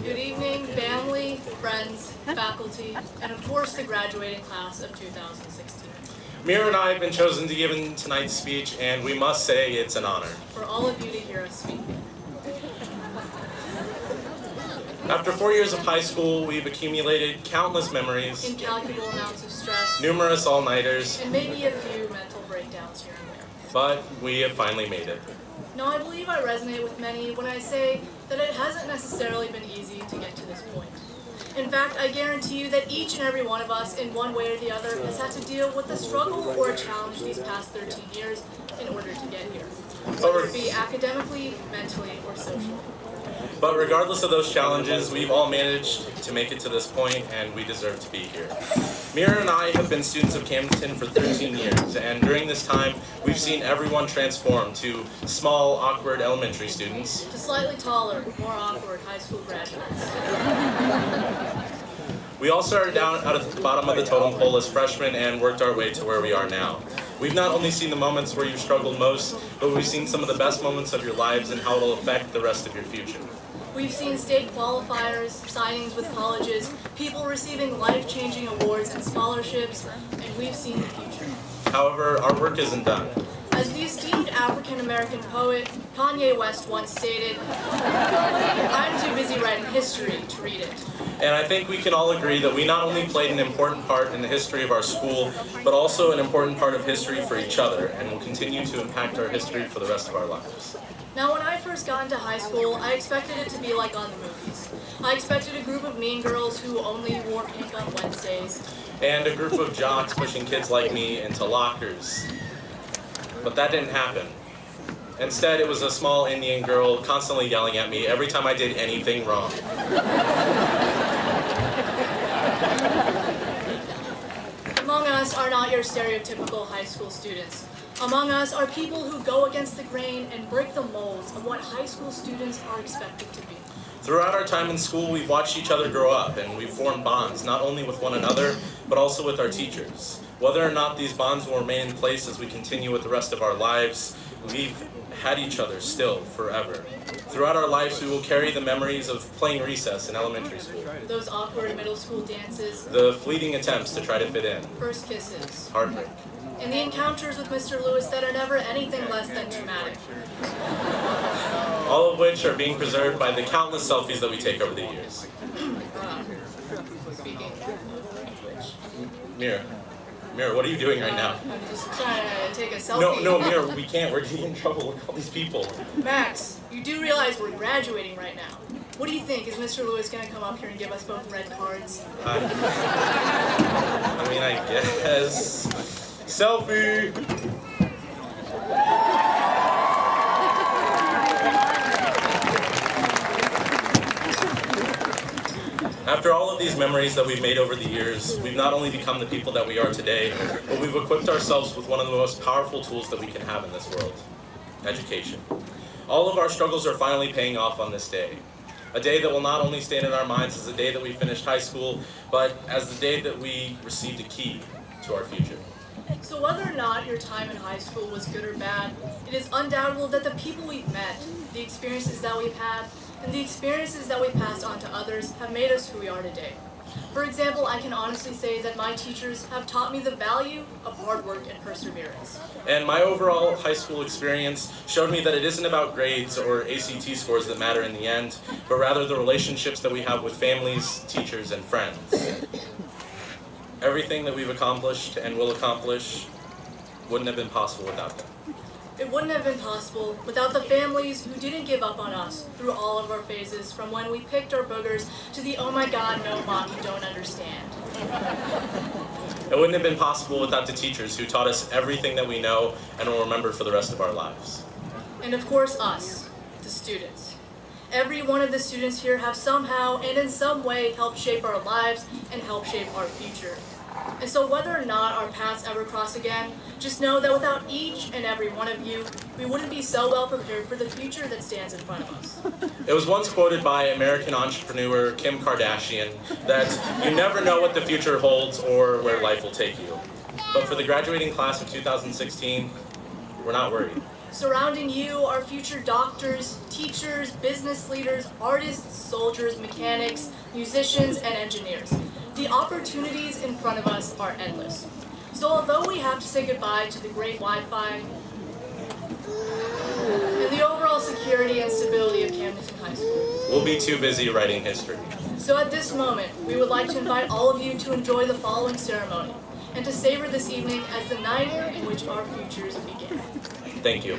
Good evening, family, friends, faculty, and of course the graduating class of 2016. Mira and I have been chosen to give tonight's speech, and we must say it's an honor. For all of you to hear us speak. After 4 years of high school, we've accumulated countless memories, Incalculable amounts of stress, numerous all-nighters, and maybe a few mental breakdowns here and there. but we have finally made it. Now, I believe I resonate with many when I say that it hasn't necessarily been easy to get to this point. In fact, I guarantee you that each and every one of us, in one way or the other, has had to deal with a struggle or a challenge these past 13 years in order to get here, whether it be academically, mentally, or socially. But regardless of those challenges, we've all managed to make it to this point, and we deserve to be here. Mira and I have been students of Camden for 13 years, and during this time, we've seen everyone transform to small, awkward elementary students, To slightly taller, more awkward high school graduates. We all started down out at the bottom of the totem pole as freshmen and worked our way to where we are now. We've not only seen the moments where you've struggled most, but we've seen some of the best moments of your lives and how it'll affect the rest of your future. We've seen state qualifiers, signings with colleges, people receiving life-changing awards and scholarships, and we've seen the future. However, our work isn't done. As the esteemed African-American poet Kanye West once stated, I'm too busy writing history to read it. And I think we can all agree that we not only played an important part in the history of our school, but also an important part of history for each other, and will continue to impact our history for the rest of our lives. Now, when I first got into high school, I expected it to be like on the movies. I expected a group of mean girls who only wore pink on Wednesdays. And a group of jocks pushing kids like me into lockers. But that didn't happen. Instead, it was a small Indian girl constantly yelling at me every time I did anything wrong. Among us are not your stereotypical high school students. Among us are people who go against the grain and break the molds of what high school students are expected to be. Throughout our time in school, we've watched each other grow up, and we've formed bonds, not only with one another, but also with our teachers. Whether or not these bonds will remain in place as we continue with the rest of our lives, we've had each other still forever. Throughout our lives, we will carry the memories of playing recess in elementary school, Those awkward middle school dances, the fleeting attempts to try to fit in, first kisses, heartbreak, and the encounters with Mr. Lewis that are never anything less than traumatic. all of which are being preserved by the countless selfies that we take over the years. Speaking of which, Mira, what are you doing right now? I'm just trying to take a selfie. No, Mira, we can't. We're getting in trouble with all these people. Max, you do realize we're graduating right now. What do you think? Is Mr. Lewis going to come up here and give us both red cards? I guess. Selfie! After all of these memories that we've made over the years, we've not only become the people that we are today, but we've equipped ourselves with one of the most powerful tools that we can have in this world: education. All of our struggles are finally paying off on this day. A day that will not only stand in our minds as the day that we finished high school, but as the day that we received a key to our future. So whether or not your time in high school was good or bad, it is undoubtable that the people we've met, the experiences that we've had, and the experiences that we've passed on to others have made us who we are today. For example, I can honestly say that my teachers have taught me the value of hard work and perseverance. And my overall high school experience showed me that it isn't about grades or ACT scores that matter in the end, but rather the relationships that we have with families, teachers, and friends. Everything that we've accomplished and will accomplish wouldn't have been possible without them. It wouldn't have been possible without the families who didn't give up on us through all of our phases, from when we picked our boogers to the "oh my god, no mom, you don't understand." It wouldn't have been possible without the teachers who taught us everything that we know and will remember for the rest of our lives. And of course us, the students. Every one of the students here have somehow and in some way helped shape our lives and help shape our future. And so whether or not our paths ever cross again, just know that without each and every one of you, we wouldn't be so well prepared for the future that stands in front of us. It was once quoted by American entrepreneur Kim Kardashian that you never know what the future holds or where life will take you. But for the graduating class of 2016, we're not worried. Surrounding you are future doctors, teachers, business leaders, artists, soldiers, mechanics, musicians, and engineers. The opportunities in front of us are endless. So although we have to say goodbye to the great Wi-Fi and the overall security and stability of Camdenton High School, we'll be too busy writing history. So at this moment, we would like to invite all of you to enjoy the following ceremony and to savor this evening as the night in which our futures begin. Thank you.